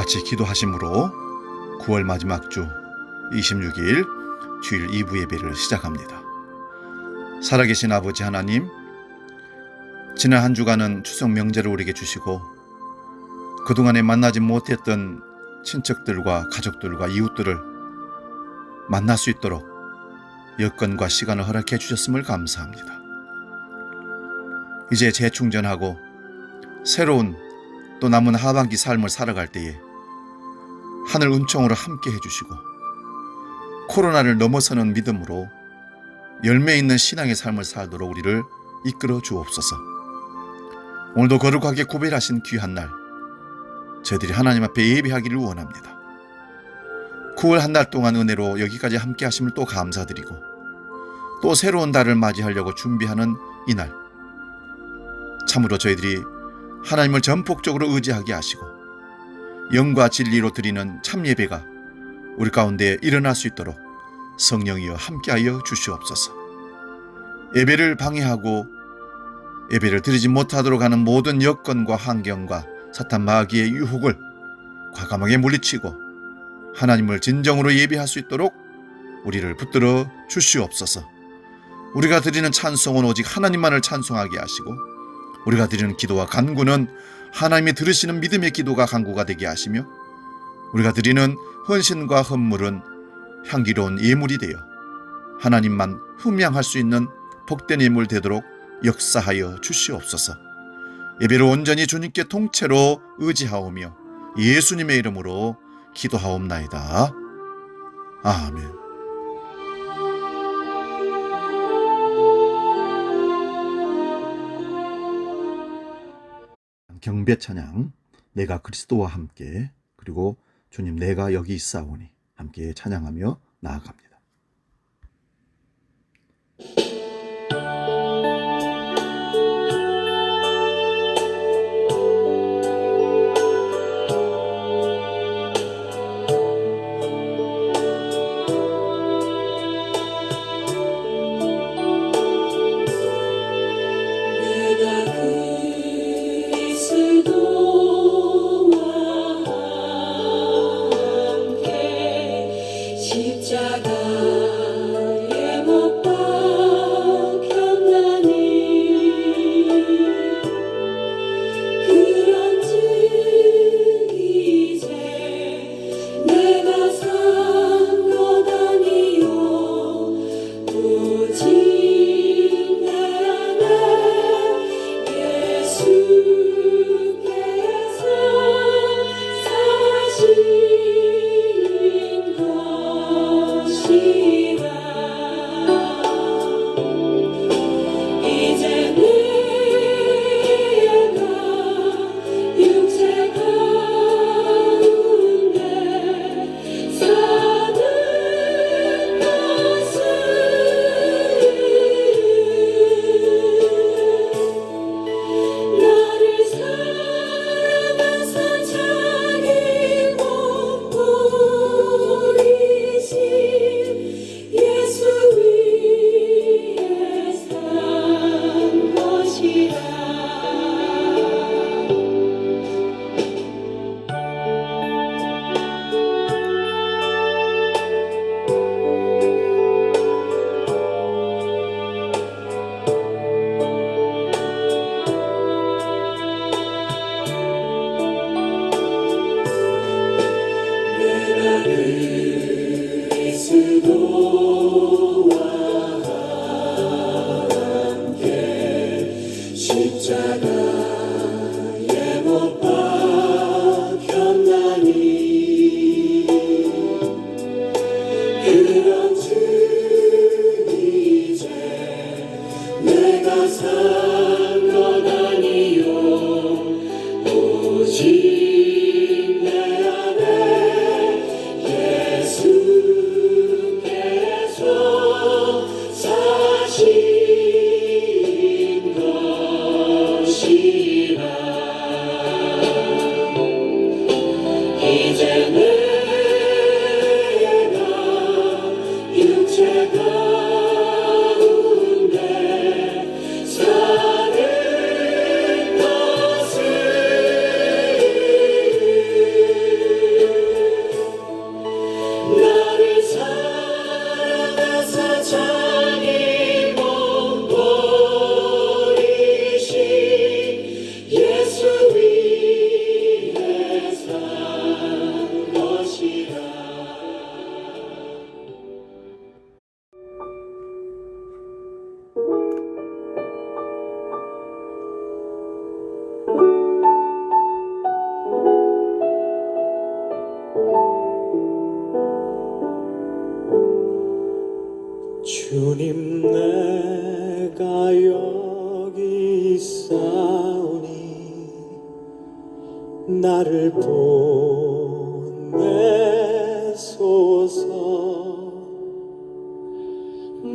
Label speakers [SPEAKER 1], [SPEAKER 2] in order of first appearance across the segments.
[SPEAKER 1] 같이 기도하심으로 9월 마지막 주 26일 주일 2부 예배를 시작합니다. 살아계신 아버지 하나님, 지난 한 주간은 추석 명제를 우리에게 주시고 그동안에 만나지 못했던 친척들과 가족들과 이웃들을 만날 수 있도록 여건과 시간을 허락해 주셨음을 감사합니다. 이제 재충전하고 새로운 또 남은 하반기 삶을 살아갈 때에 하늘 은총으로 함께 해주시고 코로나를 넘어서는 믿음으로 열매 있는 신앙의 삶을 살도록 우리를 이끌어 주옵소서. 오늘도 거룩하게 구별하신 귀한 날, 저희들이 하나님 앞에 예배하기를 원합니다. 9월 한 달 동안 은혜로 여기까지 함께 하심을 또 감사드리고, 또 새로운 달을 맞이하려고 준비하는 이날, 참으로 저희들이 하나님을 전폭적으로 의지하게 하시고 영과 진리로 드리는 참 예배가 우리 가운데 일어날 수 있도록 성령이여 함께하여 주시옵소서. 예배를 방해하고 예배를 드리지 못하도록 하는 모든 여건과 환경과 사탄 마귀의 유혹을 과감하게 물리치고 하나님을 진정으로 예배할 수 있도록 우리를 붙들어 주시옵소서. 우리가 드리는 찬송은 오직 하나님만을 찬송하게 하시고, 우리가 드리는 기도와 간구는 하나님이 들으시는 믿음의 기도가 간구가 되게 하시며, 우리가 드리는 헌신과 헌물은 향기로운 예물이 되어 하나님만 흠양할 수 있는 복된 예물 되도록 역사하여 주시옵소서. 예배를 온전히 주님께 통째로 의지하오며 예수님의 이름으로 기도하옵나이다. 아멘. 경배 찬양, 내가 그리스도와 함께, 그리고 주님 내가 여기 있사오니 함께 찬양하며 나아갑니다.
[SPEAKER 2] 육체 가운데 나를 보내소서.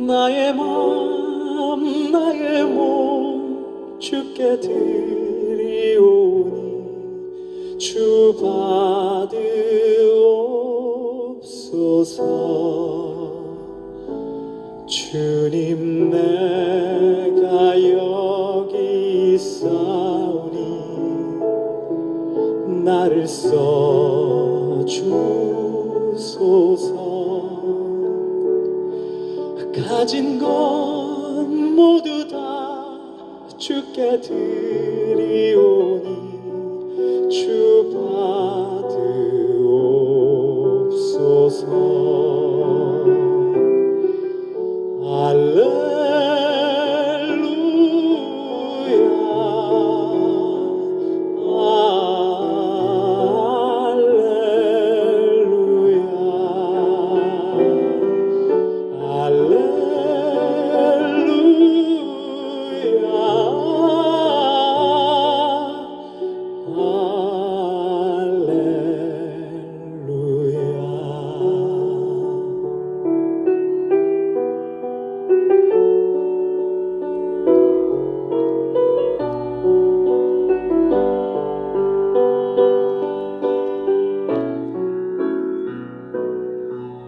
[SPEAKER 2] 나의 맘 나의 몸 주께 드리오니 주 받으옵소서. 주님 내가 여기 있사오니 나를 써주소서. 가진 건 모두 다 주께 드리오니 주 받으옵소서.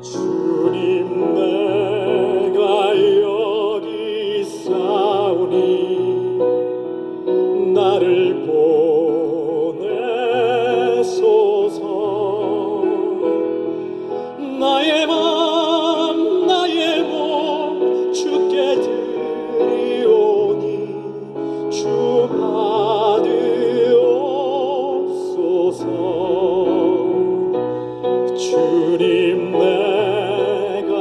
[SPEAKER 2] 주님 내가 여기 있사오니 나를 보내소서. 나의 맘 나의 몸 주께 드리오니 주 받으옵소서. 주님 내가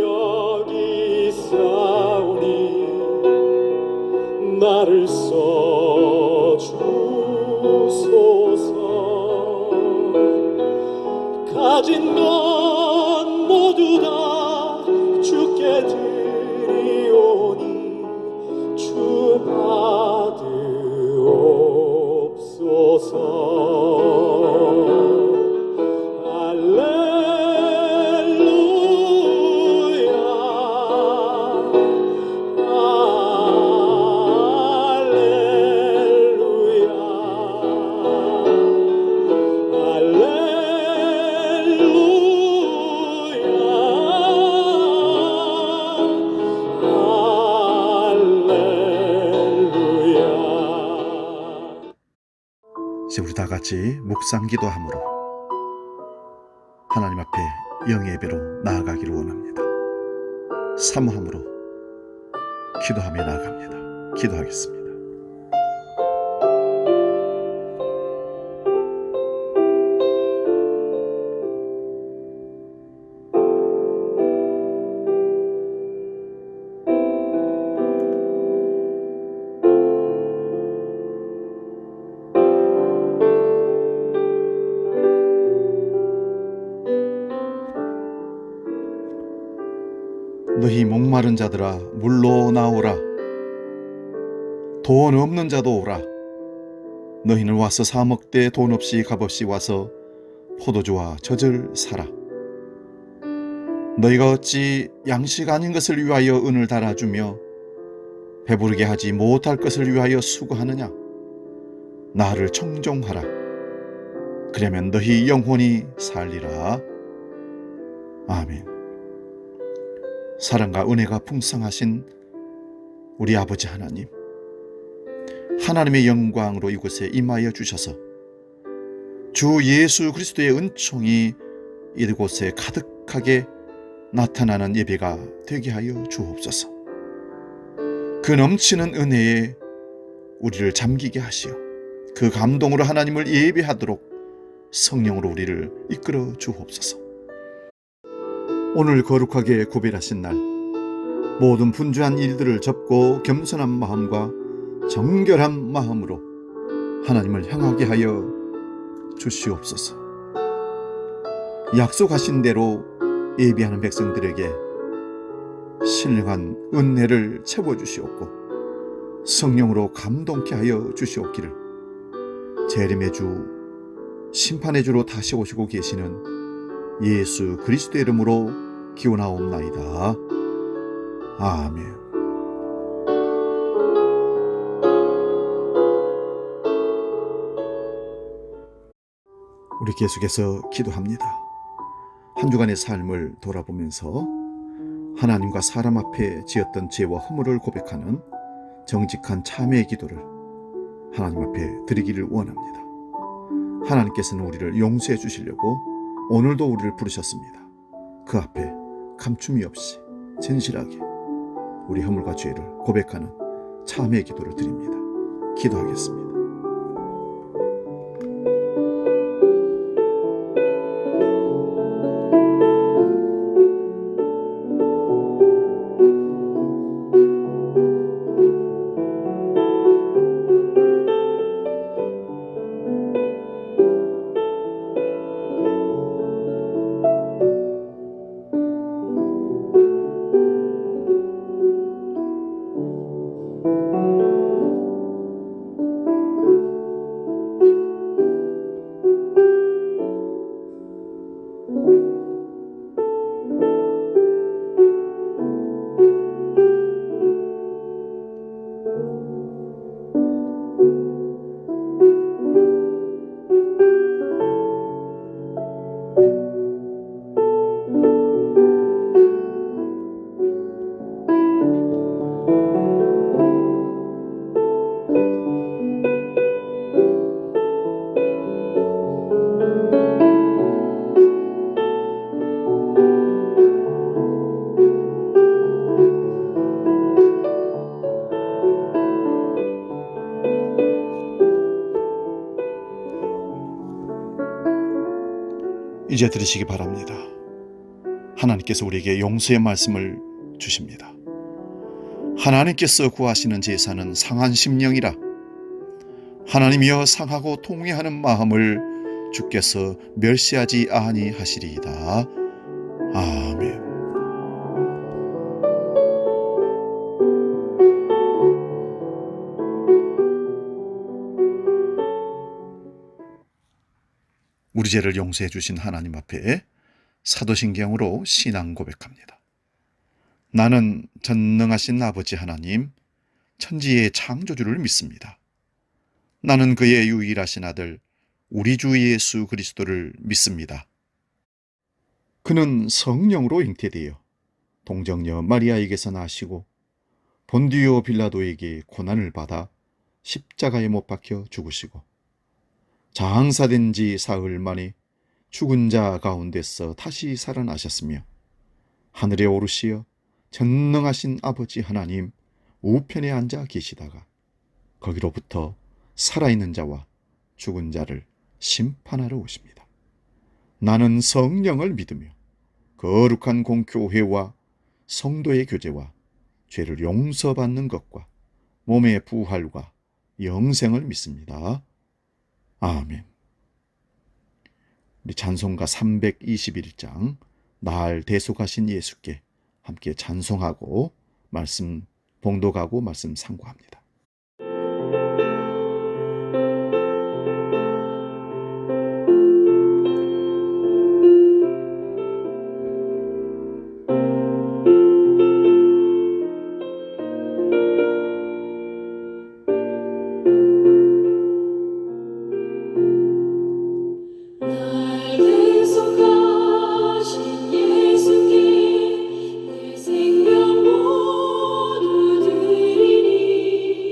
[SPEAKER 2] 여기 있사오니 나를 써주소서. 가진 건 모두 다 주께 드리오니 주 받으옵소서.
[SPEAKER 1] 이제 우리 다 같이 묵상 기도함으로 하나님 앞에 영예배로 나아가기를 원합니다. 사모함으로 기도하며 나아갑니다. 기도하겠습니다. 너희 목마른 자들아 물로 나오라. 돈 없는 자도 오라. 너희는 와서 사 먹되 돈 없이 값없이 와서 포도주와 젖을 사라. 너희가 어찌 양식 아닌 것을 위하여 은을 달아주며 배부르게 하지 못할 것을 위하여 수고하느냐. 나를 청종하라. 그러면 너희 영혼이 살리라. 아멘. 사랑과 은혜가 풍성하신 우리 아버지 하나님, 하나님의 영광으로 이곳에 임하여 주셔서 주 예수 그리스도의 은총이 이곳에 가득하게 나타나는 예배가 되게 하여 주옵소서. 그 넘치는 은혜에 우리를 잠기게 하시어 그 감동으로 하나님을 예배하도록 성령으로 우리를 이끌어 주옵소서. 오늘 거룩하게 구별하신 날, 모든 분주한 일들을 접고 겸손한 마음과 정결한 마음으로 하나님을 향하게 하여 주시옵소서. 약속하신 대로 예비하는 백성들에게 신령한 은혜를 채워주시옵고 성령으로 감동케 하여 주시옵기를 재림의 주 심판의 주로 다시 오시고 계시는 예수 그리스도의 이름으로 기원하옵나이다. 아멘. 우리 계속해서 기도합니다. 한 주간의 삶을 돌아보면서 하나님과 사람 앞에 지었던 죄와 허물을 고백하는 정직한 참회의 기도를 하나님 앞에 드리기를 원합니다. 하나님께서는 우리를 용서해 주시려고 오늘도 우리를 부르셨습니다. 그 앞에 감춤이 없이 진실하게 우리 허물과 죄를 고백하는 참회의 기도를 드립니다. 기도하겠습니다. 이제 들으시기 바랍니다. 하나님께서 우리에게 용서의 말씀을 주십니다. 하나님께서 구하시는 제사는 상한 심령이라. 하나님이여 상하고 통회하는 마음을 주께서 멸시하지 아니하시리이다. 아멘. 우리 죄를 용서해 주신 하나님 앞에 사도신경으로 신앙 고백합니다. 나는 전능하신 아버지 하나님, 천지의 창조주를 믿습니다. 나는 그의 유일하신 아들, 우리 주 예수 그리스도를 믿습니다. 그는 성령으로 잉태되어 동정녀 마리아에게서 나시고 본디오 빌라도에게 고난을 받아 십자가에 못 박혀 죽으시고 장사된 지 사흘 만에 죽은 자 가운데서 다시 살아나셨으며 하늘에 오르시어 전능하신 아버지 하나님 우편에 앉아 계시다가 거기로부터 살아있는 자와 죽은 자를 심판하러 오십니다. 나는 성령을 믿으며 거룩한 공교회와 성도의 교제와 죄를 용서받는 것과 몸의 부활과 영생을 믿습니다. 아멘. 우리 찬송가 321장 날 대속하신 예수께 함께 찬송하고 말씀 봉독하고 말씀 상고합니다.
[SPEAKER 3] 예수께 내 생명 모두 드리니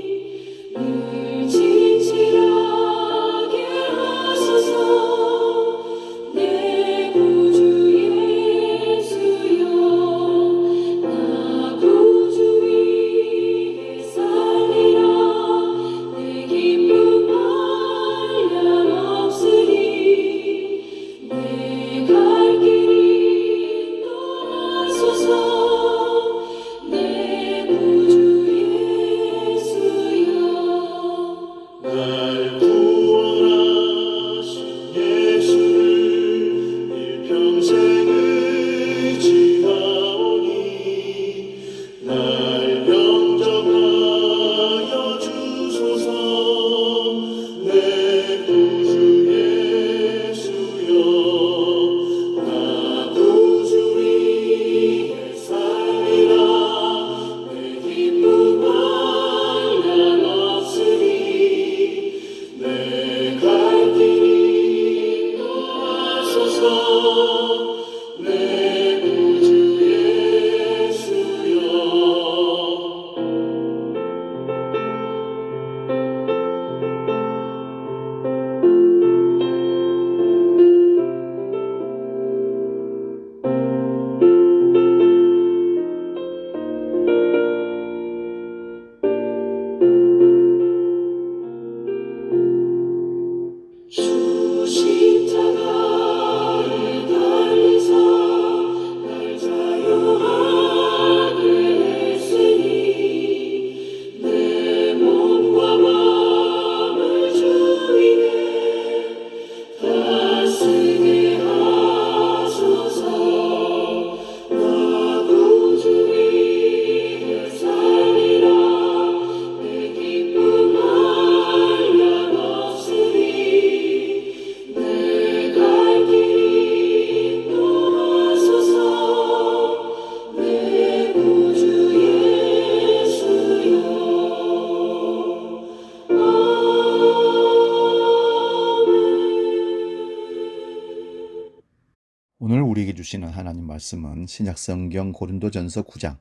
[SPEAKER 1] 주시는 하나님 말씀은 신약성경 고린도전서 9장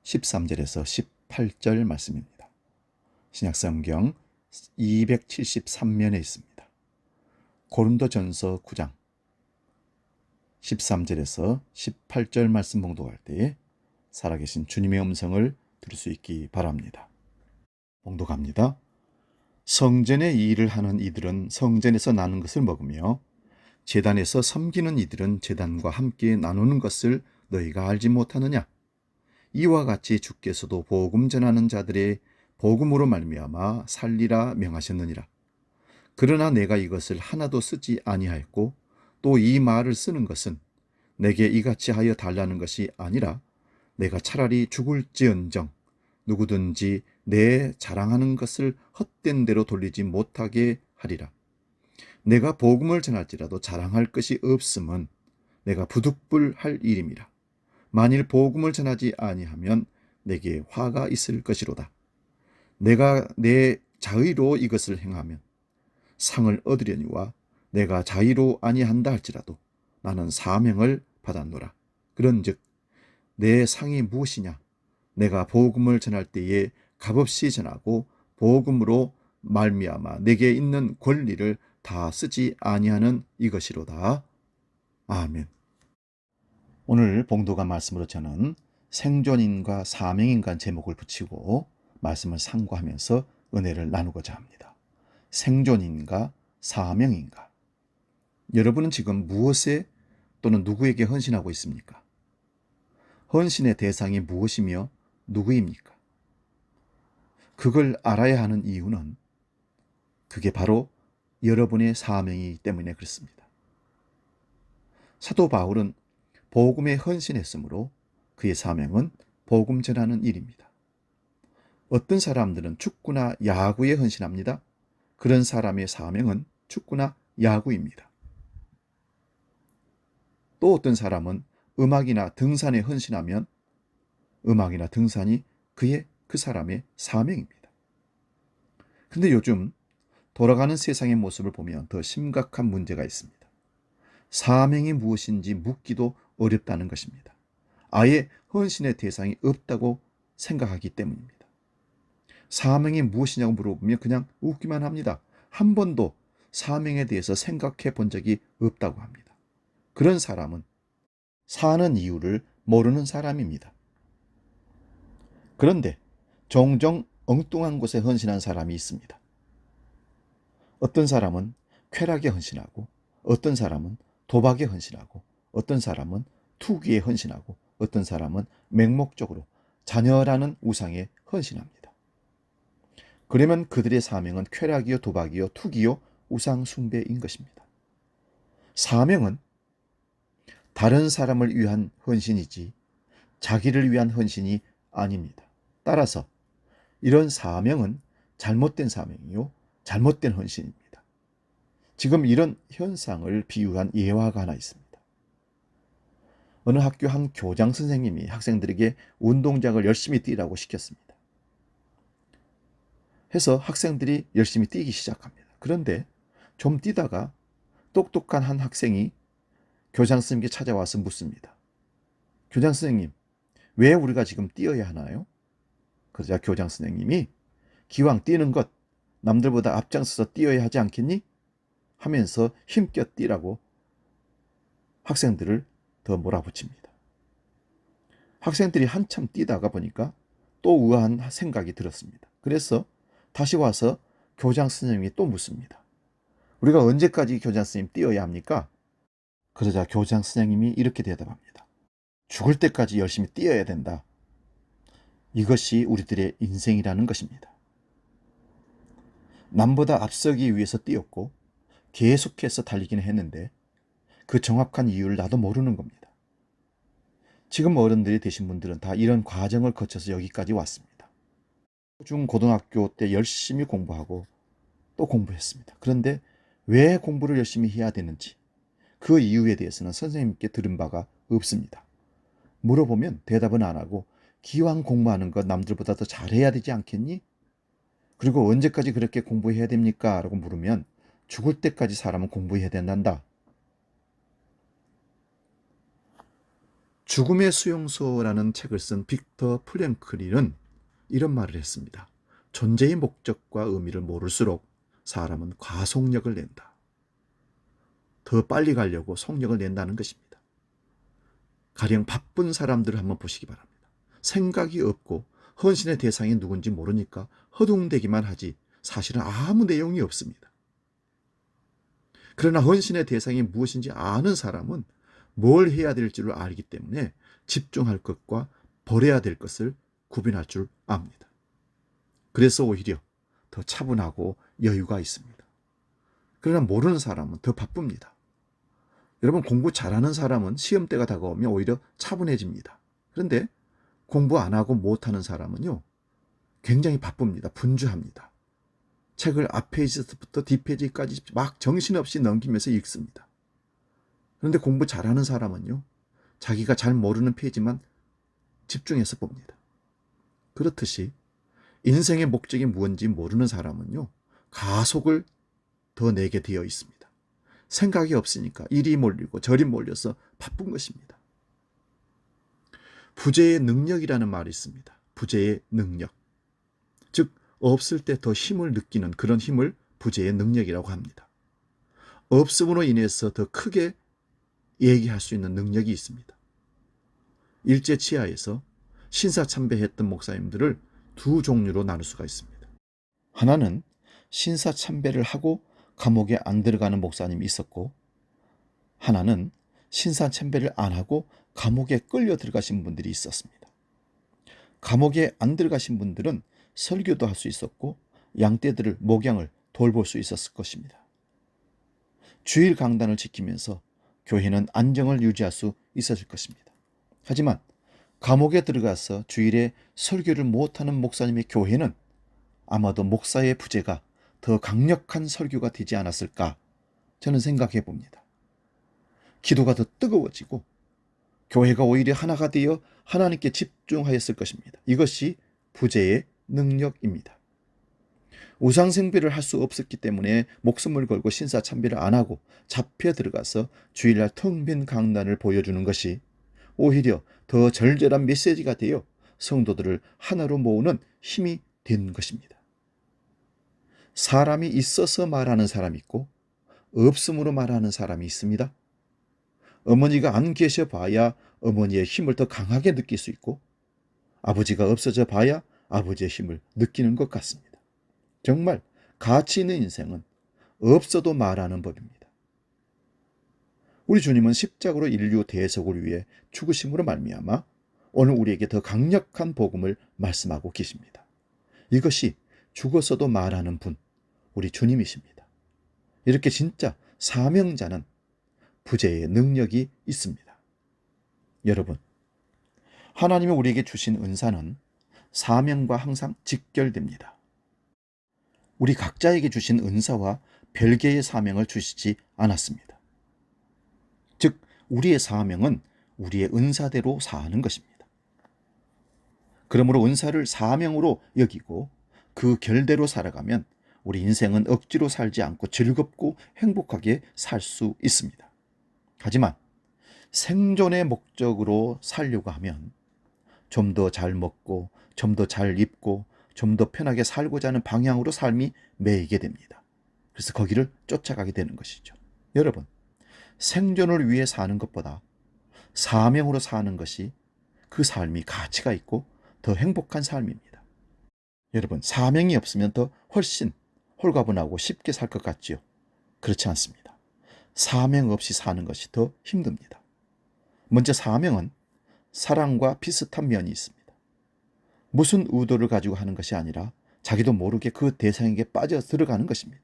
[SPEAKER 1] 13절에서 18절 말씀입니다. 신약성경 273면에 있습니다. 고린도전서 9장 13절에서 18절 말씀 봉독할 때에 살아계신 주님의 음성을 들을 수 있기 바랍니다. 봉독합니다. 성전의 일을 하는 이들은 성전에서 나는 것을 먹으며 제단에서 섬기는 이들은 제단과 함께 나누는 것을 너희가 알지 못하느냐? 이와 같이 주께서도 복음 전하는 자들의 복음으로 말미암아 살리라 명하셨느니라. 그러나 내가 이것을 하나도 쓰지 아니하였고 또 이 말을 쓰는 것은 내게 이같이 하여 달라는 것이 아니라 내가 차라리 죽을지언정 누구든지 내 자랑하는 것을 헛된 대로 돌리지 못하게 하리라. 내가 복음을 전할지라도 자랑할 것이 없음은 내가 부득불할 일임이라. 만일 복음을 전하지 아니하면 내게 화가 있을 것이로다. 내가 내 자의로 이것을 행하면 상을 얻으려니와 내가 자의로 아니한다 할지라도 나는 사명을 받았노라. 그런즉 내 상이 무엇이냐? 내가 복음을 전할 때에 값없이 전하고 복음으로 말미암아 내게 있는 권리를 다 쓰지 아니하는 이것이로다. 아멘. 오늘 봉독한 말씀으로 저는 생존인과 사명인간 제목을 붙이고 말씀을 상고하면서 은혜를 나누고자 합니다. 생존인가 사명인가. 여러분은 지금 무엇에 또는 누구에게 헌신하고 있습니까? 헌신의 대상이 무엇이며 누구입니까? 그걸 알아야 하는 이유는 그게 바로 여러분의 사명이기 때문에 그렇습니다. 사도 바울은 복음에 헌신했으므로 그의 사명은 복음 전하는 일입니다. 어떤 사람들은 축구나 야구에 헌신합니다. 그런 사람의 사명은 축구나 야구입니다. 또 어떤 사람은 음악이나 등산에 헌신하면 음악이나 등산이 그 사람의 사명입니다. 그런데 요즘 돌아가는 세상의 모습을 보면 더 심각한 문제가 있습니다. 사명이 무엇인지 묻기도 어렵다는 것입니다. 아예 헌신의 대상이 없다고 생각하기 때문입니다. 사명이 무엇이냐고 물어보면 그냥 웃기만 합니다. 한 번도 사명에 대해서 생각해 본 적이 없다고 합니다. 그런 사람은 사는 이유를 모르는 사람입니다. 그런데 종종 엉뚱한 곳에 헌신한 사람이 있습니다. 어떤 사람은 쾌락에 헌신하고 어떤 사람은 도박에 헌신하고 어떤 사람은 투기에 헌신하고 어떤 사람은 맹목적으로 자녀라는 우상에 헌신합니다. 그러면 그들의 사명은 쾌락이요 도박이요 투기요 우상 숭배인 것입니다. 사명은 다른 사람을 위한 헌신이지 자기를 위한 헌신이 아닙니다. 따라서 이런 사명은 잘못된 사명이요 잘못된 헌신입니다. 지금 이런 현상을 비유한 예화가 하나 있습니다. 어느 학교 한 교장 선생님이 학생들에게 운동장을 열심히 뛰라고 시켰습니다. 해서 학생들이 열심히 뛰기 시작합니다. 그런데 좀 뛰다가 똑똑한 한 학생이 교장 선생님께 찾아와서 묻습니다. 교장 선생님, 왜 우리가 지금 뛰어야 하나요? 그러자 교장 선생님이 기왕 뛰는 것 남들보다 앞장서서 뛰어야 하지 않겠니? 하면서 힘껏 뛰라고 학생들을 더 몰아붙입니다. 학생들이 한참 뛰다가 보니까 또 우아한 생각이 들었습니다. 그래서 다시 와서 교장 선생님이 또 묻습니다. 우리가 언제까지 교장 선생님 뛰어야 합니까? 그러자 교장 선생님이 이렇게 대답합니다. 죽을 때까지 열심히 뛰어야 된다. 이것이 우리들의 인생이라는 것입니다. 남보다 앞서기 위해서 뛰었고 계속해서 달리기는 했는데 그 정확한 이유를 나도 모르는 겁니다. 지금 어른들이 되신 분들은 다 이런 과정을 거쳐서 여기까지 왔습니다. 중고등학교 때 열심히 공부하고 또 공부했습니다. 그런데 왜 공부를 열심히 해야 되는지 그 이유에 대해서는 선생님께 들은 바가 없습니다. 물어보면 대답은 안 하고 기왕 공부하는 것 남들보다 더 잘해야 되지 않겠니? 그리고 언제까지 그렇게 공부해야 됩니까? 라고 물으면 죽을 때까지 사람은 공부해야 된단다. 죽음의 수용소라는 책을 쓴 빅터 프랭클린은 이런 말을 했습니다. 존재의 목적과 의미를 모를수록 사람은 과속력을 낸다. 더 빨리 가려고 속력을 낸다는 것입니다. 가령 바쁜 사람들을 한번 보시기 바랍니다. 생각이 없고 헌신의 대상이 누군지 모르니까 허둥대기만 하지 사실은 아무 내용이 없습니다. 그러나 헌신의 대상이 무엇인지 아는 사람은 뭘 해야 될지를 알기 때문에 집중할 것과 버려야 될 것을 구분할 줄 압니다. 그래서 오히려 더 차분하고 여유가 있습니다. 그러나 모르는 사람은 더 바쁩니다. 여러분, 공부 잘하는 사람은 시험대가 다가오면 오히려 차분해집니다. 그런데 공부 안 하고 못하는 사람은요, 굉장히 바쁩니다. 분주합니다. 책을 앞페이지부터 뒷페이지까지 막 정신없이 넘기면서 읽습니다. 그런데 공부 잘하는 사람은요, 자기가 잘 모르는 페이지만 집중해서 봅니다. 그렇듯이 인생의 목적이 무엇인지 모르는 사람은요, 가속을 더 내게 되어 있습니다. 생각이 없으니까 이리 몰리고 저리 몰려서 바쁜 것입니다. 부재의 능력이라는 말이 있습니다. 부재의 능력. 즉, 없을 때 더 힘을 느끼는 그런 힘을 부재의 능력이라고 합니다. 없음으로 인해서 더 크게 얘기할 수 있는 능력이 있습니다. 일제 치하에서 신사참배했던 목사님들을 두 종류로 나눌 수가 있습니다. 하나는 신사참배를 하고 감옥에 안 들어가는 목사님이 있었고, 하나는 신사참배를 안 하고 감옥에 끌려 들어가신 분들이 있었습니다. 감옥에 안 들어가신 분들은 설교도 할 수 있었고 양떼들을 목양을 돌볼 수 있었을 것입니다. 주일 강단을 지키면서 교회는 안정을 유지할 수 있었을 것입니다. 하지만 감옥에 들어가서 주일에 설교를 못하는 목사님의 교회는 아마도 목사의 부재가 더 강력한 설교가 되지 않았을까 저는 생각해 봅니다. 기도가 더 뜨거워지고 교회가 오히려 하나가 되어 하나님께 집중하였을 것입니다. 이것이 부재의 능력입니다. 우상숭배를 할 수 없었기 때문에 목숨을 걸고 신사참배를 안 하고 잡혀 들어가서 주일날 텅 빈 강단을 보여주는 것이 오히려 더 절절한 메시지가 되어 성도들을 하나로 모으는 힘이 된 것입니다. 사람이 있어서 말하는 사람이 있고 없음으로 말하는 사람이 있습니다. 어머니가 안 계셔 봐야 어머니의 힘을 더 강하게 느낄 수 있고, 아버지가 없어져 봐야 아버지의 힘을 느끼는 것 같습니다. 정말 가치 있는 인생은 없어도 말하는 법입니다. 우리 주님은 십자가로 인류 대속을 위해 죽으심으로 말미암아 오늘 우리에게 더 강력한 복음을 말씀하고 계십니다. 이것이 죽었어도 말하는 분, 우리 주님이십니다. 이렇게 진짜 사명자는 부재의 능력이 있습니다. 여러분, 하나님이 우리에게 주신 은사는 사명과 항상 직결됩니다. 우리 각자에게 주신 은사와 별개의 사명을 주시지 않았습니다. 즉, 우리의 사명은 우리의 은사대로 사는 것입니다. 그러므로 은사를 사명으로 여기고 그 결대로 살아가면 우리 인생은 억지로 살지 않고 즐겁고 행복하게 살 수 있습니다. 하지만 생존의 목적으로 살려고 하면 좀 더 잘 먹고 좀 더 잘 입고 좀 더 편하게 살고자 하는 방향으로 삶이 매이게 됩니다. 그래서 거기를 쫓아가게 되는 것이죠. 여러분, 생존을 위해 사는 것보다 사명으로 사는 것이 그 삶이 가치가 있고 더 행복한 삶입니다. 여러분, 사명이 없으면 더 훨씬 홀가분하고 쉽게 살 것 같지요? 그렇지 않습니다. 사명 없이 사는 것이 더 힘듭니다. 먼저 사명은 사랑과 비슷한 면이 있습니다. 무슨 의도를 가지고 하는 것이 아니라 자기도 모르게 그 대상에게 빠져 들어가는 것입니다.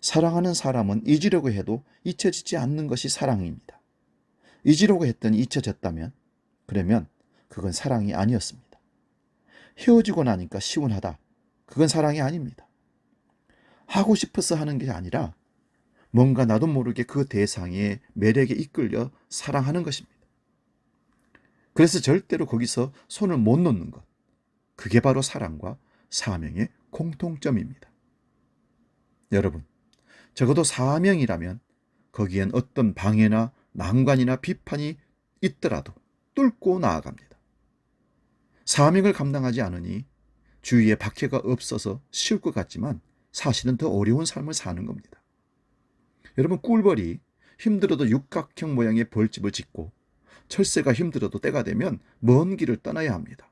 [SPEAKER 1] 사랑하는 사람은 잊으려고 해도 잊혀지지 않는 것이 사랑입니다. 잊으려고 했더니 잊혀졌다면 그러면 그건 사랑이 아니었습니다. 헤어지고 나니까 시원하다. 그건 사랑이 아닙니다. 하고 싶어서 하는 게 아니라 뭔가 나도 모르게 그 대상의 매력에 이끌려 사랑하는 것입니다. 그래서 절대로 거기서 손을 못 놓는 것. 그게 바로 사랑과 사명의 공통점입니다. 여러분, 적어도 사명이라면 거기엔 어떤 방해나 난관이나 비판이 있더라도 뚫고 나아갑니다. 사명을 감당하지 않으니 주위에 박해가 없어서 쉬울 것 같지만 사실은 더 어려운 삶을 사는 겁니다. 여러분, 꿀벌이 힘들어도 육각형 모양의 벌집을 짓고 철새가 힘들어도 때가 되면 먼 길을 떠나야 합니다.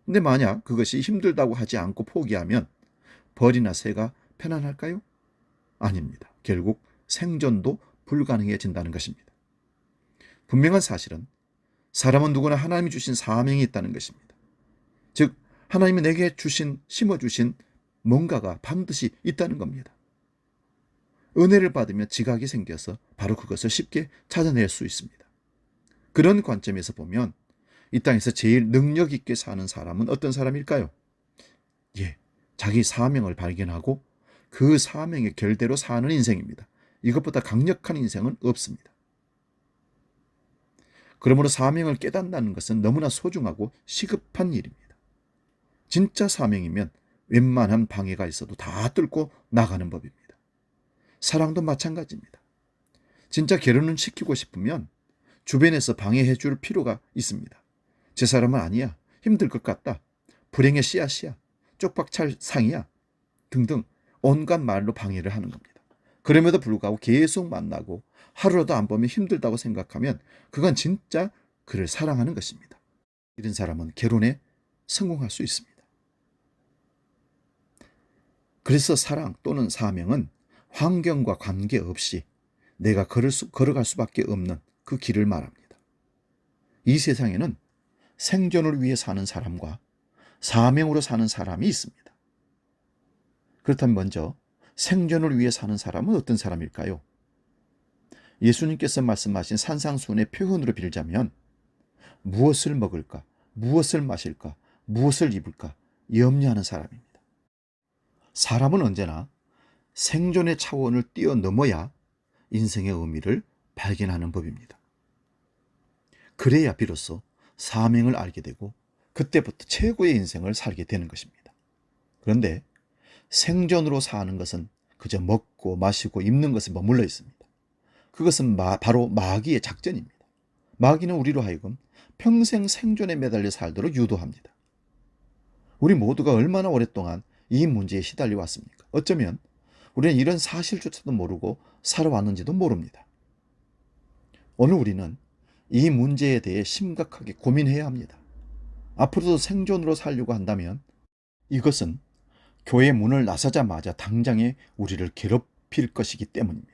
[SPEAKER 1] 근데 만약 그것이 힘들다고 하지 않고 포기하면 벌이나 새가 편안할까요? 아닙니다. 결국 생존도 불가능해진다는 것입니다. 분명한 사실은 사람은 누구나 하나님이 주신 사명이 있다는 것입니다. 즉 하나님이 내게 심어주신 뭔가가 반드시 있다는 겁니다. 은혜를 받으면 지각이 생겨서 바로 그것을 쉽게 찾아낼 수 있습니다. 그런 관점에서 보면 이 땅에서 제일 능력 있게 사는 사람은 어떤 사람일까요? 자기 사명을 발견하고 그 사명의 결대로 사는 인생입니다. 이것보다 강력한 인생은 없습니다. 그러므로 사명을 깨닫는다는 것은 너무나 소중하고 시급한 일입니다. 진짜 사명이면 웬만한 방해가 있어도 다 뚫고 나가는 법입니다. 사랑도 마찬가지입니다. 진짜 결혼을 시키고 싶으면 주변에서 방해해 줄 필요가 있습니다. 제 사람은 아니야, 힘들 것 같다, 불행의 씨앗이야, 쪽박찰 상이야 등등 온갖 말로 방해를 하는 겁니다. 그럼에도 불구하고 계속 만나고 하루라도 안 보면 힘들다고 생각하면 그건 진짜 그를 사랑하는 것입니다. 이런 사람은 결혼에 성공할 수 있습니다. 그래서 사랑 또는 사명은 환경과 관계없이 내가 걸어갈 수밖에 없는 그 길을 말합니다. 이 세상에는 생존을 위해 사는 사람과 사명으로 사는 사람이 있습니다. 그렇다면 먼저 생존을 위해 사는 사람은 어떤 사람일까요? 예수님께서 말씀하신 산상수훈의 표현으로 빌자면 무엇을 먹을까, 무엇을 마실까, 무엇을 입을까 염려하는 사람입니다. 사람은 언제나 생존의 차원을 뛰어넘어야 인생의 의미를 발견하는 법입니다. 그래야 비로소 사명을 알게 되고 그때부터 최고의 인생을 살게 되는 것입니다. 그런데 생존으로 사는 것은 그저 먹고 마시고 입는 것에 머물러 있습니다. 그것은 바로 마귀의 작전입니다. 마귀는 우리로 하여금 평생 생존에 매달려 살도록 유도합니다. 우리 모두가 얼마나 오랫동안 이 문제에 시달려 왔습니까? 어쩌면 우리는 이런 사실조차도 모르고 살아왔는지도 모릅니다. 오늘 우리는 이 문제에 대해 심각하게 고민해야 합니다. 앞으로도 생존으로 살려고 한다면 이것은 교회 문을 나서자마자 당장에 우리를 괴롭힐 것이기 때문입니다.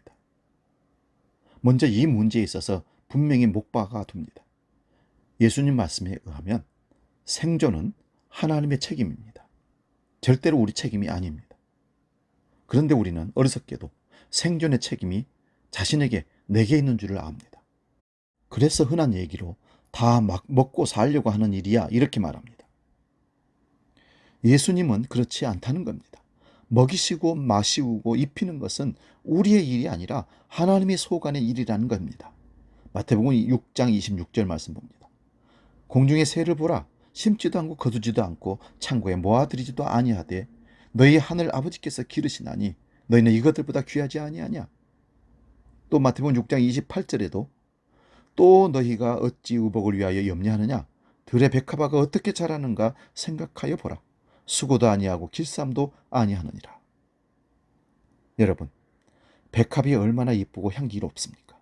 [SPEAKER 1] 먼저 이 문제에 있어서 분명히 목박아 둡니다. 예수님 말씀에 의하면 생존은 하나님의 책임입니다. 절대로 우리 책임이 아닙니다. 그런데 우리는 어리석게도 생존의 책임이 자신에게 내게 있는 줄을 압니다. 그래서 흔한 얘기로 다 막 먹고 살려고 하는 일이야 이렇게 말합니다. 예수님은 그렇지 않다는 겁니다. 먹이시고 마시고 입히는 것은 우리의 일이 아니라 하나님의 소관의 일이라는 겁니다. 마태복음 6장 26절 말씀 봅니다. 공중의 새를 보라, 심지도 않고 거두지도 않고 창고에 모아들이지도 아니하되 너희 하늘 아버지께서 기르시나니 너희는 이것들보다 귀하지 아니하냐. 또 마태복음 6장 28절에도 또 너희가 어찌 의복을 위하여 염려하느냐. 들의 백합화가 어떻게 자라는가 생각하여 보라. 수고도 아니하고 길쌈도 아니하느니라. 여러분, 백합이 얼마나 이쁘고 향기롭습니까?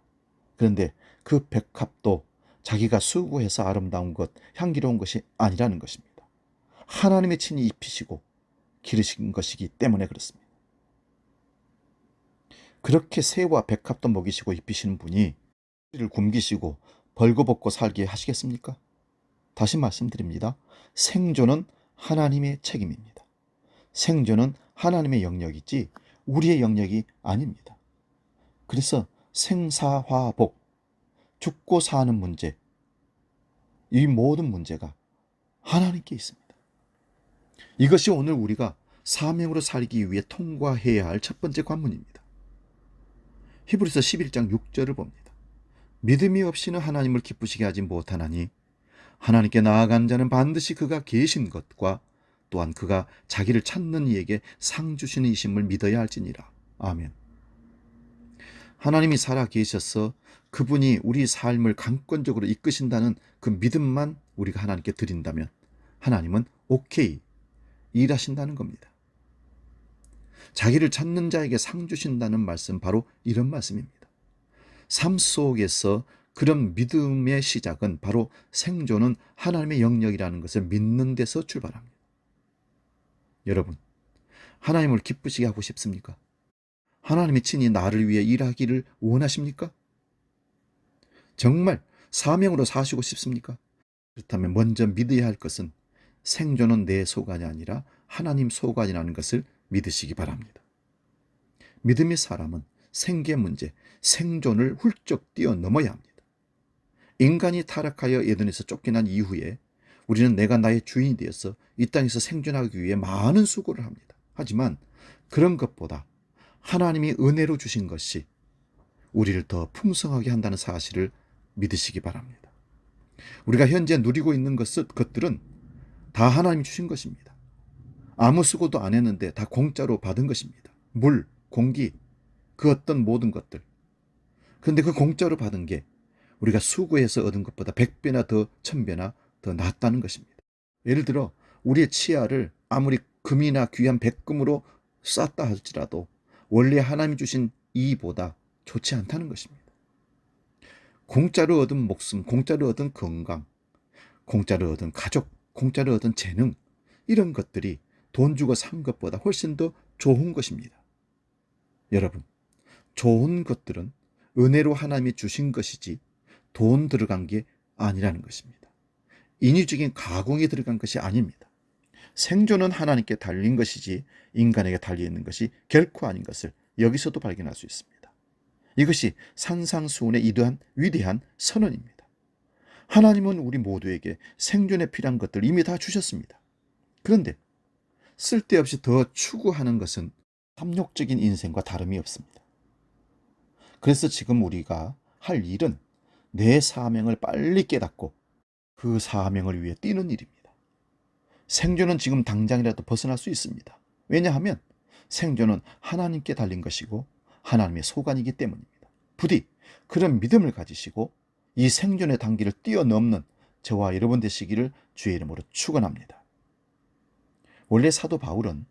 [SPEAKER 1] 그런데 그 백합도 자기가 수고해서 아름다운 것, 향기로운 것이 아니라는 것입니다. 하나님의 친히 입히시고 기르신 것이기 때문에 그렇습니다. 그렇게 새와 백합도 먹이시고 입히시는 분이 우리를 굶기시고 벌거벗고 살게 하시겠습니까? 다시 말씀드립니다. 생존은 하나님의 책임입니다. 생존은 하나님의 영역이지 우리의 영역이 아닙니다. 그래서 생사화복, 죽고 사는 문제, 이 모든 문제가 하나님께 있습니다. 이것이 오늘 우리가 사명으로 살기 위해 통과해야 할 첫 번째 관문입니다. 히브리서 11장 6절을 봅니다. 믿음이 없이는 하나님을 기쁘시게 하지 못하나니 하나님께 나아간 자는 반드시 그가 계신 것과 또한 그가 자기를 찾는 이에게 상 주시는 이심을 믿어야 할지니라. 아멘. 하나님이 살아 계셔서 그분이 우리 삶을 강권적으로 이끄신다는 그 믿음만 우리가 하나님께 드린다면 하나님은 오케이 일하신다는 겁니다. 자기를 찾는 자에게 상 주신다는 말씀, 바로 이런 말씀입니다. 삶 속에서 그런 믿음의 시작은 바로 생존은 하나님의 영역이라는 것을 믿는 데서 출발합니다. 여러분, 하나님을 기쁘시게 하고 싶습니까? 하나님이 친히 나를 위해 일하기를 원하십니까? 정말 사명으로 사시고 싶습니까? 그렇다면 먼저 믿어야 할 것은 생존은 내 소관이 아니라 하나님 소관이라는 것을 믿으시기 바랍니다. 믿음의 사람은 생계 문제, 생존을 훌쩍 뛰어넘어야 합니다. 인간이 타락하여 에덴에서 쫓겨난 이후에 우리는 내가 나의 주인이 되어서 이 땅에서 생존하기 위해 많은 수고를 합니다. 하지만 그런 것보다 하나님이 은혜로 주신 것이 우리를 더 풍성하게 한다는 사실을 믿으시기 바랍니다. 우리가 현재 누리고 있는 것들은 다 하나님이 주신 것입니다. 아무 수고도 안 했는데 다 공짜로 받은 것입니다. 물, 공기, 그 어떤 모든 것들. 그런데 그 공짜로 받은 게 우리가 수고해서 얻은 것보다 100배나 더 1000배나 더 낫다는 것입니다. 예를 들어 우리의 치아를 아무리 금이나 귀한 백금으로 쌌다 할지라도 원래 하나님이 주신 이보다 좋지 않다는 것입니다. 공짜로 얻은 목숨, 공짜로 얻은 건강, 공짜로 얻은 가족, 공짜로 얻은 재능, 이런 것들이 돈 주고 산 것보다 훨씬 더 좋은 것입니다. 여러분, 좋은 것들은 은혜로 하나님이 주신 것이지 돈 들어간 게 아니라는 것입니다. 인위적인 가공이 들어간 것이 아닙니다. 생존은 하나님께 달린 것이지 인간에게 달려있는 것이 결코 아닌 것을 여기서도 발견할 수 있습니다. 이것이 산상수훈의 이러한 위대한 선언입니다. 하나님은 우리 모두에게 생존에 필요한 것들 이미 다 주셨습니다. 그런데 쓸데없이 더 추구하는 것은 탐욕적인 인생과 다름이 없습니다. 그래서 지금 우리가 할 일은 내 사명을 빨리 깨닫고 그 사명을 위해 뛰는 일입니다. 생존은 지금 당장이라도 벗어날 수 있습니다. 왜냐하면 생존은 하나님께 달린 것이고 하나님의 소관이기 때문입니다. 부디 그런 믿음을 가지시고 이 생존의 단계를 뛰어넘는 저와 여러분 되시기를 주의 이름으로 축원합니다. 원래 사도 바울은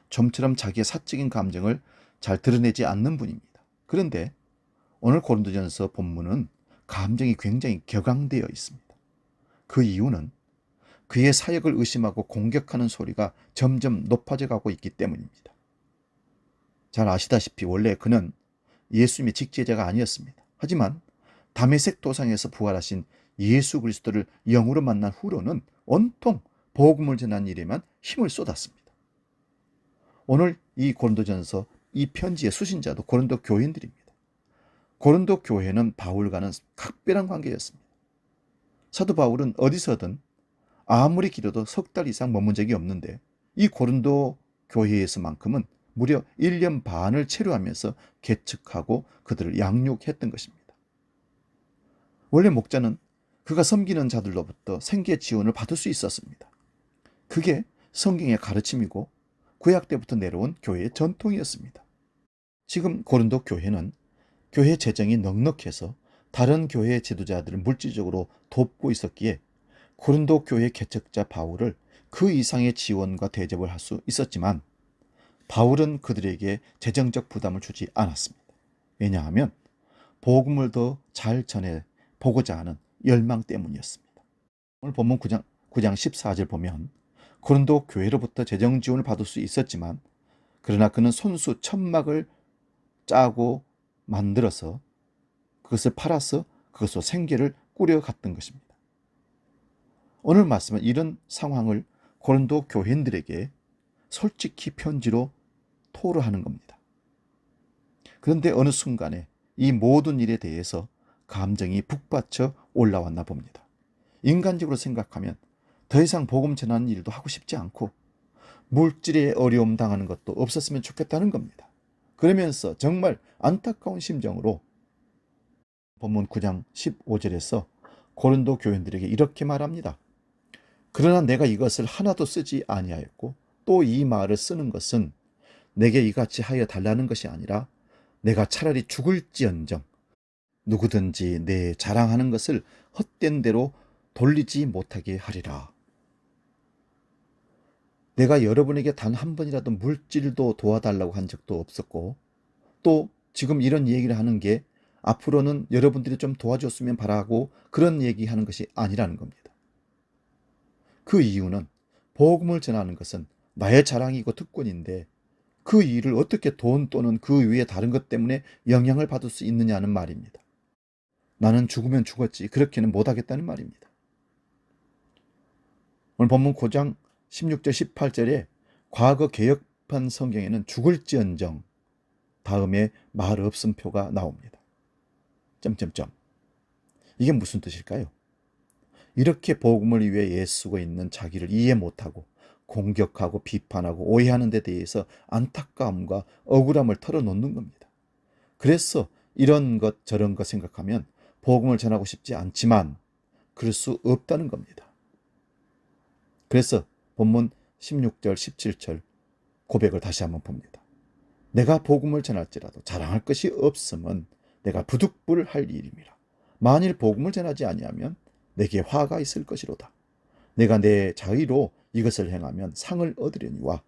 [SPEAKER 1] 좀처럼 자기의 사적인 감정을 잘 드러내지 않는 분입니다. 그런데 오늘 고린도전서 본문은 감정이 굉장히 격앙되어 있습니다. 그 이유는 그의 사역을 의심하고 공격하는 소리가 점점 높아져 가고 있기 때문입니다. 잘 아시다시피 원래 그는 예수님의 직제자가 아니었습니다. 하지만 다메섹 도상에서 부활하신 예수 그리스도를 영으로 만난 후로는 온통 복음을 전하는 일에만 힘을 쏟았습니다. 오늘 이 고린도전서 이 편지의 수신자도 고린도 교인들입니다. 고린도 교회는 바울과는 각별한 관계였습니다. 사도 바울은 어디서든 아무리 길어도 3달 이상 머문 적이 없는데 이 고린도 교회에서만큼은 무려 1년 반을 체류하면서 개척하고 그들을 양육했던 것입니다. 원래 목자는 그가 섬기는 자들로부터 생계 지원을 받을 수 있었습니다. 그게 성경의 가르침이고 구약 때부터 내려온 교회의 전통이었습니다. 지금 고린도 교회는 교회 재정이 넉넉해서 다른 교회 지도자들을 물질적으로 돕고 있었기에 고린도 교회 개척자 바울을 그 이상의 지원과 대접을 할 수 있었지만 바울은 그들에게 재정적 부담을 주지 않았습니다. 왜냐하면 복음을 더 잘 전해 보고자 하는 열망 때문이었습니다. 오늘 본문 9장 14절 보면 고린도 교회로부터 재정 지원을 받을 수 있었지만 그러나 그는 손수 천막을 짜고 만들어서 그것을 팔아서 그것으로 생계를 꾸려갔던 것입니다. 오늘 말씀은 이런 상황을 고린도 교인들에게 솔직히 편지로 토로하는 겁니다. 그런데 어느 순간에 이 모든 일에 대해서 감정이 북받쳐 올라왔나 봅니다. 인간적으로 생각하면 더 이상 복음 전하는 일도 하고 싶지 않고 물질에 어려움 당하는 것도 없었으면 좋겠다는 겁니다. 그러면서 정말 안타까운 심정으로 본문 9장 15절에서 고린도 교인들에게 이렇게 말합니다. 그러나 내가 이것을 하나도 쓰지 아니하였고 또 이 말을 쓰는 것은 내게 이같이 하여 달라는 것이 아니라 내가 차라리 죽을지언정 누구든지 내 자랑하는 것을 헛된 대로 돌리지 못하게 하리라. 내가 여러분에게 단 한 번이라도 물질도 도와달라고 한 적도 없었고, 또 지금 이런 얘기를 하는 게 앞으로는 여러분들이 좀 도와줬으면 바라고 그런 얘기하는 것이 아니라는 겁니다. 그 이유는 복음을 전하는 것은 나의 자랑이고 특권인데, 그 일을 어떻게 돈 또는 그 위에 다른 것 때문에 영향을 받을 수 있느냐는 말입니다. 나는 죽으면 죽었지 그렇게는 못하겠다는 말입니다. 오늘 본문 9장 16절 18절에 과거 개역판 성경에는 죽을지언정 다음에 말 없음표가 나옵니다. 점점점. 이게 무슨 뜻일까요? 이렇게 복음을 위해 애쓰고 있는 자기를 이해 못하고 공격하고 비판하고 오해하는 데 대해서 안타까움과 억울함을 털어놓는 겁니다. 그래서 이런 것 저런 것 생각하면 복음을 전하고 싶지 않지만 그럴 수 없다는 겁니다. 그래서 본문 16절 17절 고백을 다시 한번 봅니다. 내가 복음을 전할지라도 자랑할 것이 없음은 내가 부득불할 일임이라. 만일 복음을 전하지 아니하면 내게 화가 있을 것이로다. 내가 내 자의로 이것을 행하면 상을 얻으려니와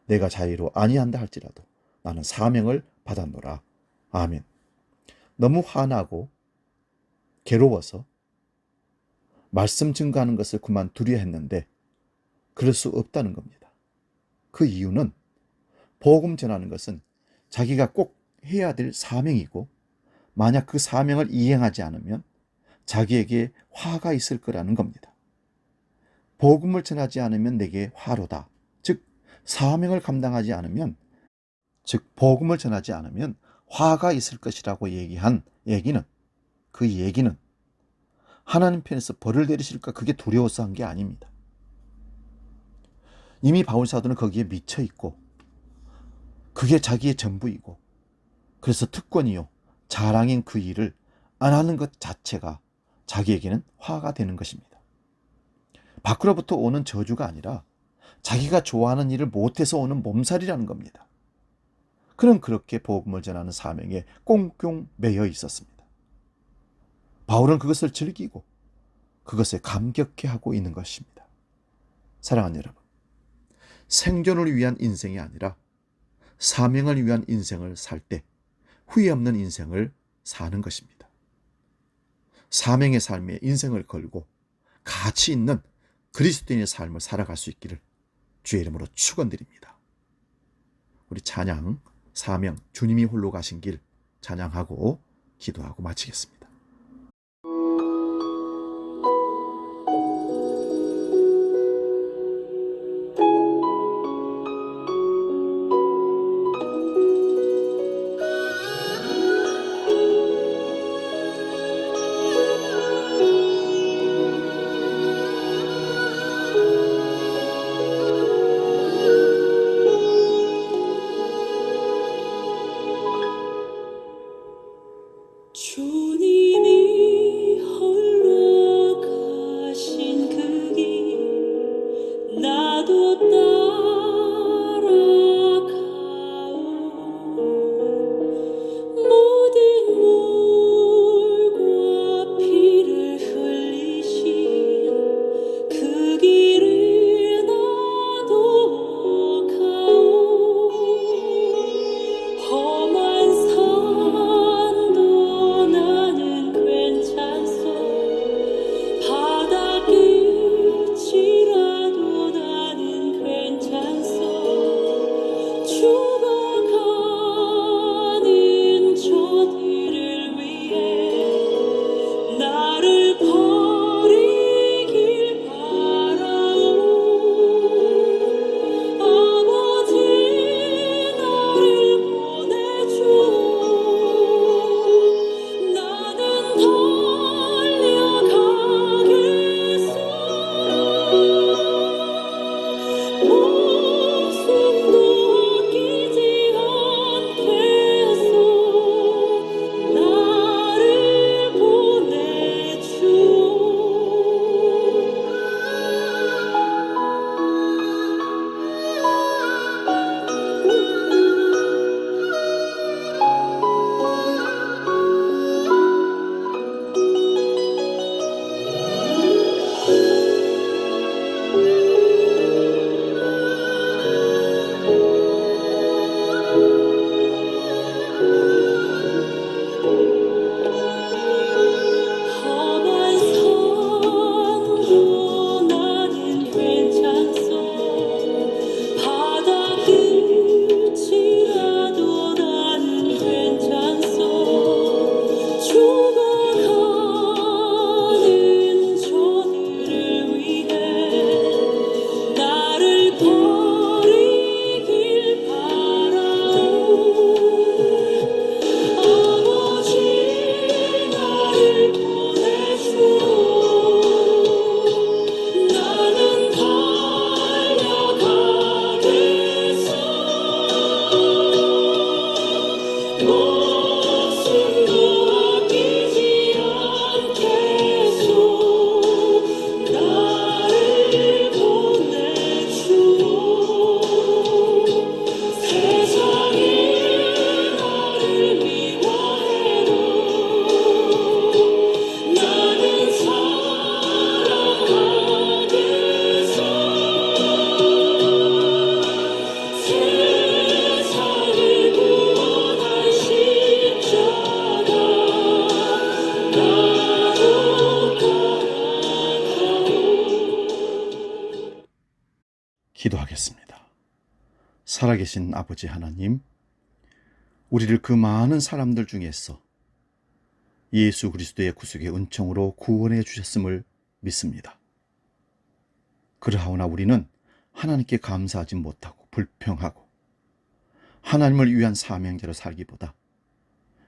[SPEAKER 1] 내가 자의로 아니한다 할지라도 나는 사명을 받았노라. 아멘. 너무 화나고 괴로워서 말씀 증거하는 것을 그만두려 했는데 그럴 수 없다는 겁니다. 그 이유는 복음 전하는 것은 자기가 꼭 해야 될 사명이고, 만약 그 사명을 이행하지 않으면 자기에게 화가 있을 거라는 겁니다. 복음을 전하지 않으면 내게 화로다. 즉 사명을 감당하지 않으면, 즉 복음을 전하지 않으면 화가 있을 것이라고 얘기한 얘기는, 그 얘기는 하나님 편에서 벌을 내리실까 그게 두려워서 한 게 아닙니다. 이미 바울 사도는 거기에 미쳐 있고 그게 자기의 전부이고, 그래서 특권이요 자랑인 그 일을 안 하는 것 자체가 자기에게는 화가 되는 것입니다. 밖으로부터 오는 저주가 아니라 자기가 좋아하는 일을 못해서 오는 몸살이라는 겁니다. 그는 그렇게 복음을 전하는 사명에 꽁꽁 매여 있었습니다. 바울은 그것을 즐기고 그것에 감격해하고 있는 것입니다. 사랑하는 여러분, 생존을 위한 인생이 아니라 사명을 위한 인생을 살 때 후회 없는 인생을 사는 것입니다. 사명의 삶에 인생을 걸고 가치 있는 그리스도인의 삶을 살아갈 수 있기를 주의 이름으로 축원드립니다. 우리 찬양, 사명, 주님이 홀로 가신 길 찬양하고 기도하고 마치겠습니다.
[SPEAKER 2] 주님
[SPEAKER 1] 살아계신 아버지 하나님, 우리를 그 많은 사람들 중에서 예수 그리스도의 구속의 은총으로 구원해 주셨음을 믿습니다. 그러하오나 우리는 하나님께 감사하지 못하고 불평하고 하나님을 위한 사명자로 살기보다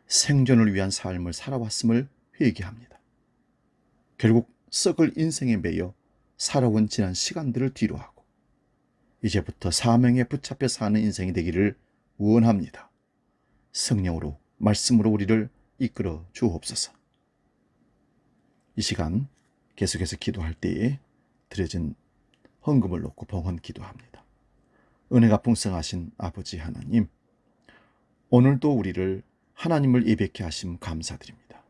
[SPEAKER 1] 생존을 위한 삶을 살아왔음을 회개합니다. 결국 썩을 인생에 매여 살아온 지난 시간들을 뒤로하고 이제부터 사명에 붙잡혀 사는 인생이 되기를 원합니다. 성령으로 말씀으로 우리를 이끌어 주옵소서. 이 시간 계속해서 기도할 때에 드려진 헌금을 놓고 봉헌 기도합니다. 은혜가 풍성하신 아버지 하나님, 오늘도 우리를 하나님을 예배케 하심 감사드립니다.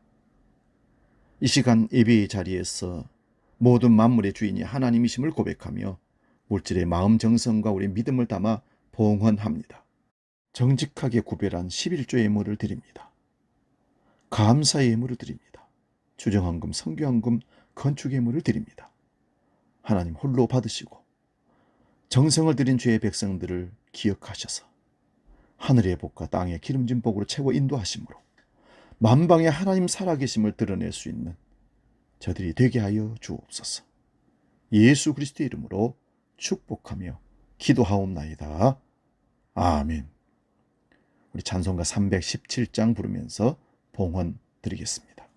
[SPEAKER 1] 이 시간 예배의 자리에서 모든 만물의 주인이 하나님이심을 고백하며 물질의 마음 정성과 우리 믿음을 담아 봉헌합니다. 정직하게 구별한 11조의 예물을 드립니다. 감사의 예물을 드립니다. 주정헌금, 성교헌금, 건축 예물을 드립니다. 하나님 홀로 받으시고 정성을 들인 주의 백성들을 기억하셔서 하늘의 복과 땅의 기름진 복으로 채워 인도하심으로 만방의 하나님 살아계심을 드러낼 수 있는 저들이 되게 하여 주옵소서. 예수 그리스도의 이름으로 축복하며 기도하옵나이다. 아멘. 우리 찬송가 317장 부르면서 봉헌 드리겠습니다.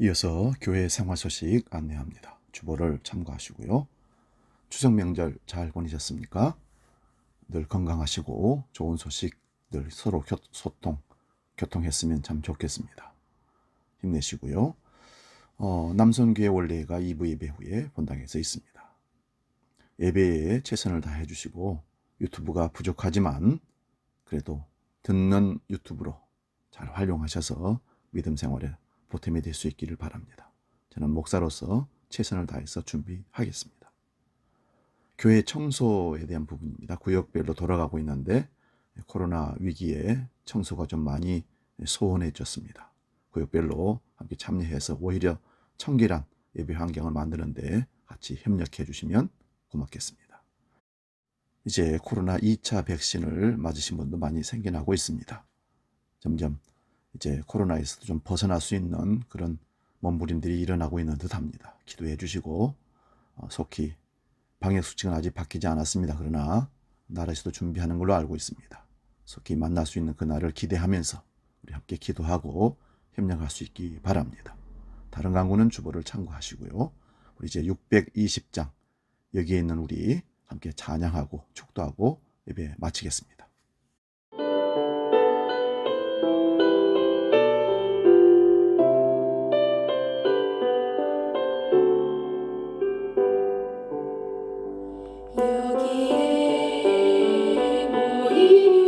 [SPEAKER 1] 이어서 교회 생활 소식 안내합니다. 주보를 참고하시고요. 추석 명절 잘 보내셨습니까? 늘 건강하시고 좋은 소식 늘 서로 교통했으면 참 좋겠습니다. 힘내시고요. 남선교회 원래가 2부 예배 후에 본당에서 있습니다. 예배에 최선을 다해 주시고 유튜브가 부족하지만 그래도 듣는 유튜브로 잘 활용하셔서 믿음 생활에 보탬이 될 수 있기를 바랍니다. 저는 목사로서 최선을 다해서 준비하겠습니다. 교회 청소에 대한 부분입니다. 구역별로 돌아가고 있는데 코로나 위기에 청소가 좀 많이 소원해졌습니다. 구역별로 함께 참여해서 오히려 청결한 예배 환경을 만드는 데 같이 협력해 주시면 고맙겠습니다. 이제 코로나 2차 백신을 맞으신 분도 많이 생겨나고 있습니다. 점점 이제 코로나에서도 좀 벗어날 수 있는 그런 몸부림들이 일어나고 있는 듯합니다. 기도해 주시고 속히 방역수칙은 아직 바뀌지 않았습니다. 그러나 나라에서도 준비하는 걸로 알고 있습니다. 속히 만날 수 있는 그날을 기대하면서 우리 함께 기도하고 협력할 수 있기 바랍니다. 다른 강구는 주보를 참고하시고요. 우리 이제 620장 여기에 있는 우리 함께 찬양하고 축도하고 예배 마치겠습니다.
[SPEAKER 3] 여기에 모이면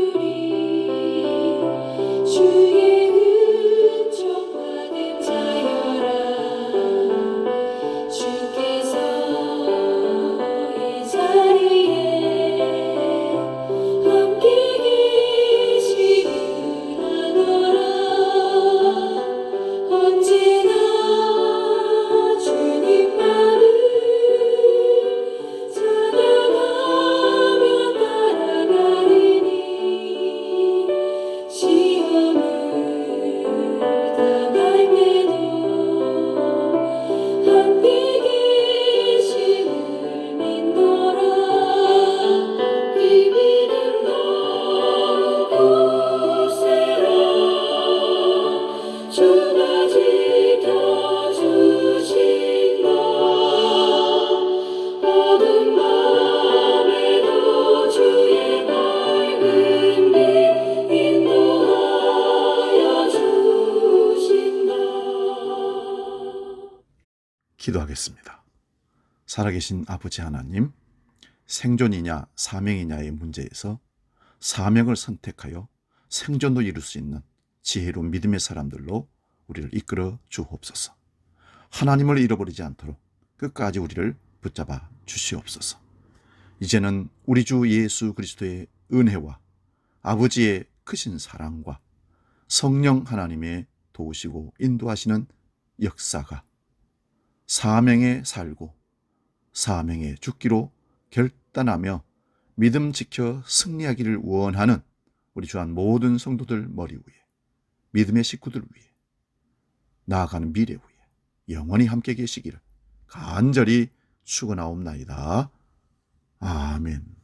[SPEAKER 1] 기도하겠습니다. 살아계신 아버지 하나님, 생존이냐 사명이냐의 문제에서 사명을 선택하여 생존도 이룰 수 있는 지혜로운 믿음의 사람들로 우리를 이끌어 주옵소서. 하나님을 잃어버리지 않도록 끝까지 우리를 붙잡아 주시옵소서. 이제는 우리 주 예수 그리스도의 은혜와 아버지의 크신 사랑과 성령 하나님의 도우시고 인도하시는 역사가 사명에 살고 사명에 죽기로 결단하며 믿음 지켜 승리하기를 원하는 우리 주한 모든 성도들 머리 위에, 믿음의 식구들 위에, 나아가는 미래 위에 영원히 함께 계시기를 간절히 축원하옵나이다. 아멘.